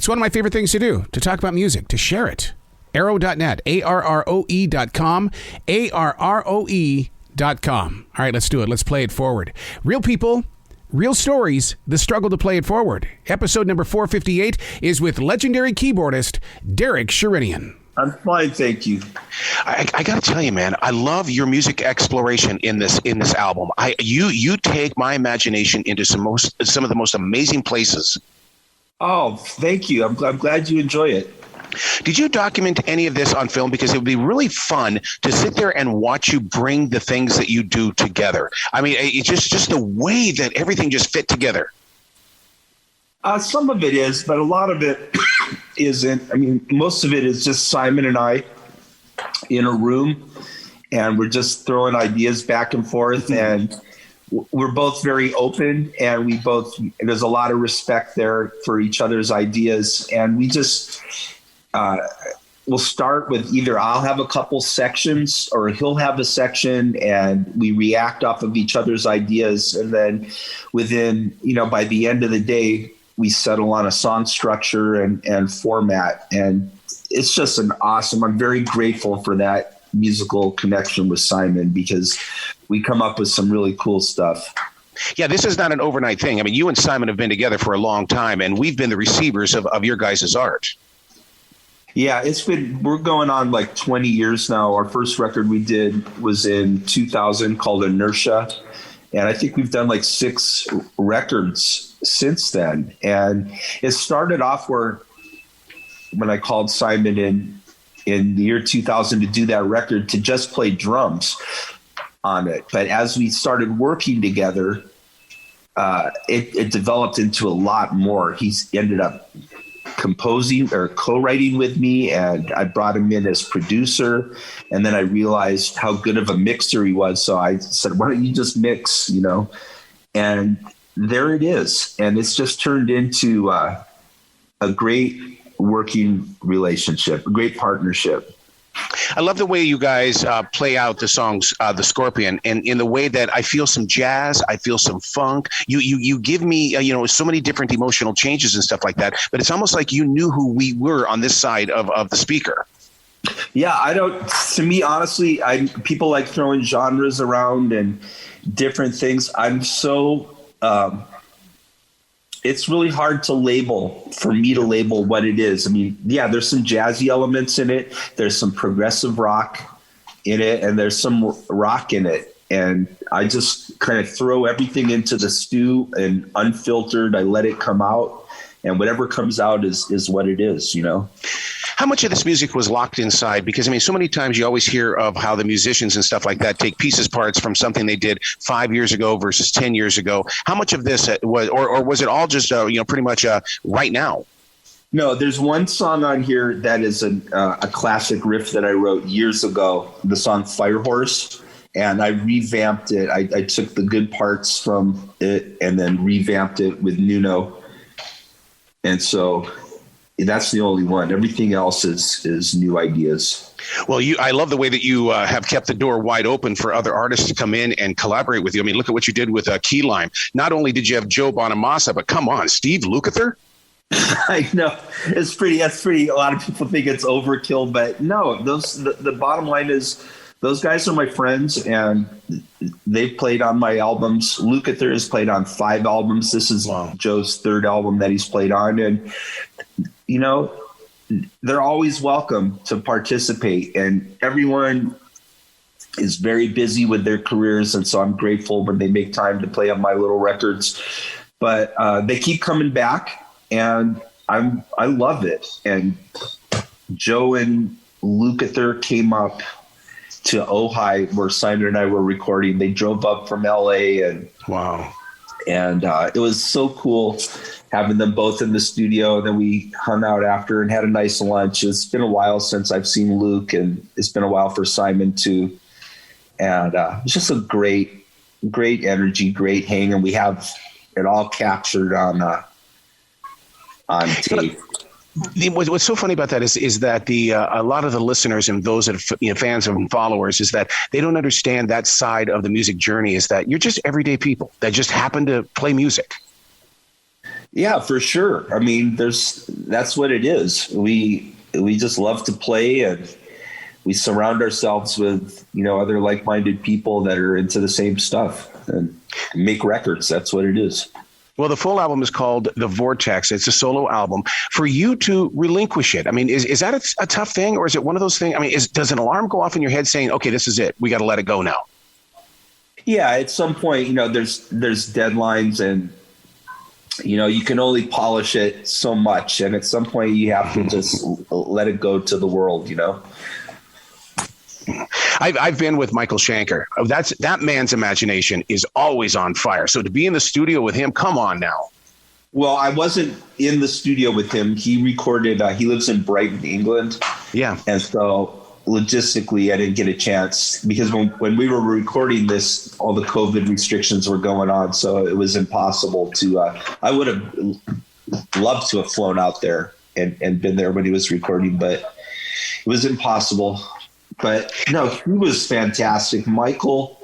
It's one of my favorite things to do, to talk about music, to share it. Arrow.net, ARROE.com, ARROE.com. All right, let's do it. Let's play it forward. Real people, real stories, the struggle to play it forward. Episode number 458 is with legendary keyboardist Derek Sherinian. I'm fine, thank you. I got to tell you, man, I love your music exploration in this album. You take my imagination into some of the most amazing places. Oh, thank you. I'm glad you enjoy it. Did you document any of this on film? Because it would be really fun to sit there and watch you bring the things that you do together. I mean, it's just the way that everything just fit together. Some of it is, but a lot of it isn't. I mean, most of it is just Simon and I in a room, and we're just throwing ideas back and forth, and we're both very open, and there's a lot of respect there for each other's ideas, and we just we'll start with either I'll have a couple sections or he'll have a section, and we react off of each other's ideas, and then within, by the end of the day, we settle on a song structure and format. And it's just I'm very grateful for that musical connection with Simon, because we come up with some really cool stuff. Yeah, this is not an overnight thing. I mean, you and Simon have been together for a long time, and we've been the receivers of your guys' art. Yeah, we're going on like 20 years now. Our first record we did was in 2000 called Inertia. And I think we've done like 6 records since then. And it started off when I called Simon in the year 2000 to do that record, to just play drums on it. But as we started working together, it developed into a lot more. He's ended up composing or co-writing with me, and I brought him in as producer, and then I realized how good of a mixer he was, so I said, why don't you just mix, and there it is. And it's just turned into a great working relationship, a great partnership. I love the way you guys play out the songs, The Scorpion, and in the way that I feel some jazz, I feel some funk. You give me, so many different emotional changes and stuff like that, but it's almost like you knew who we were on this side of the speaker. Yeah, to me, honestly, people like throwing genres around and different things. I'm so, it's really hard for me to label what it is. I mean, yeah, there's some jazzy elements in it. There's some progressive rock in it, and there's some rock in it. And I just kind of throw everything into the stew, and unfiltered, I let it come out, and whatever comes out is what it is, How much of this music was locked inside? Because, I mean, so many times you always hear of how the musicians and stuff like that take parts from something they did 5 years ago versus 10 years ago. How much of this was, or was it all just, pretty much right now? No, there's one song on here that is a classic riff that I wrote years ago, the song Firehorse, and I revamped it. I took the good parts from it and then revamped it with Nuno. And so that's the only one. Everything else is new ideas. Well, I love the way that you have kept the door wide open for other artists to come in and collaborate with you. I mean, look at what you did with Key Lime. Not only did you have Joe Bonamassa, but come on, Steve Lukather. I know that's pretty. A lot of people think it's overkill, but no. The bottom line is, those guys are my friends, and they've played on my albums. Lukather has played on 5 albums. This is Joe's 3rd album that he's played on, and they're always welcome to participate, and everyone is very busy with their careers. And so I'm grateful when they make time to play on my little records, but they keep coming back, and I love it. And Joe and Lukather came up to Ojai, where Simon and I were recording. They drove up from LA, and wow. And it was so cool having them both in the studio. Then we hung out after and had a nice lunch. It's been a while since I've seen Luke, and it's been a while for Simon too. And it's just a great energy, great hang. And we have it all captured on tape. What's so funny about that is that a lot of the listeners and those that are fans and followers is that they don't understand that side of the music journey, is that you're just everyday people that just happen to play music. Yeah, for sure. I mean, that's what it is. We just love to play, and we surround ourselves with, other like-minded people that are into the same stuff and make records. That's what it is. Well, the full album is called The Vortex. It's a solo album. For you to relinquish it, I mean, is that a tough thing, or is it one of those things? I mean, does an alarm go off in your head saying, okay, this is it, we got to let it go now? Yeah, at some point, there's deadlines, and you can only polish it so much, and at some point you have to just let it go to the world. I've been with Michael Schenker. That man's imagination is always on fire. So to be in the studio with him, come on now. Well, I wasn't in the studio with him. He recorded. He lives in Brighton, England. Yeah, and so logistically, I didn't get a chance because when we were recording this, all the COVID restrictions were going on, so it was impossible to. I would have loved to have flown out there and been there when he was recording, but it was impossible. But no, he was fantastic. Michael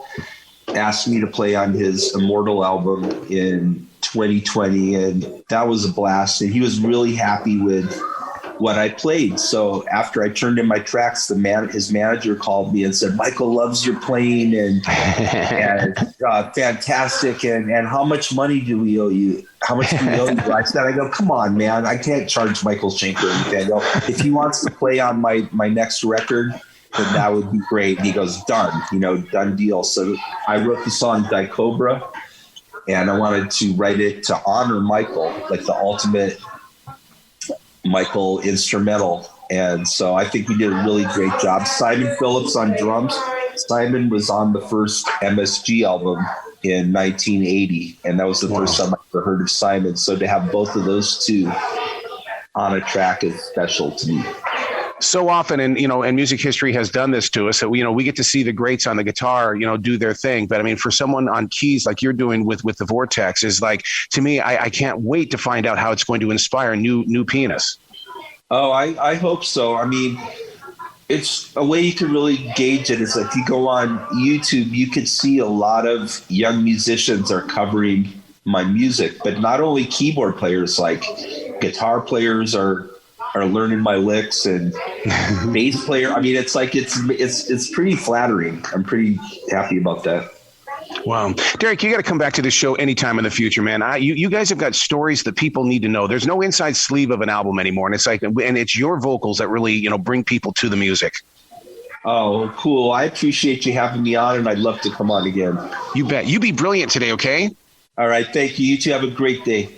asked me to play on his Immortal album in 2020, and that was a blast. And he was really happy with what I played. So after I turned in my tracks, his manager called me and said, "Michael loves your playing and fantastic. And how much money do we owe you? How much do we owe you?" I go, "Come on, man. I can't charge Michael Schenker anything. If he wants to play on my next record, then that would be great." And he goes, "Done, done deal." So I wrote the song Die Cobra, and I wanted to write it to honor Michael, like the ultimate Michael instrumental. And so I think we did a really great job. Simon Phillips on drums. Simon was on the first MSG album in 1980, and that was the first time I ever heard of Simon. So to have both of those two on a track is special to me. So often, and music history has done this to us, that we get to see the greats on the guitar, do their thing. But I mean, for someone on keys like you're doing with the Vortex, is like, to me, I can't wait to find out how it's going to inspire new pianists. Oh, I hope so. I mean, it's a way you can really gauge it. Is like, you go on YouTube, you could see a lot of young musicians are covering my music, but not only keyboard players, like guitar players are learning my licks, and bass player. I mean, it's like, it's pretty flattering. I'm pretty happy about that. Wow. Derek, you got to come back to this show anytime in the future, man. You guys have got stories that people need to know. There's no inside sleeve of an album anymore. And it's your vocals that really, bring people to the music. Oh, cool. I appreciate you having me on, and I'd love to come on again. You bet. You be brilliant today. Okay. All right. Thank you. You two have a great day.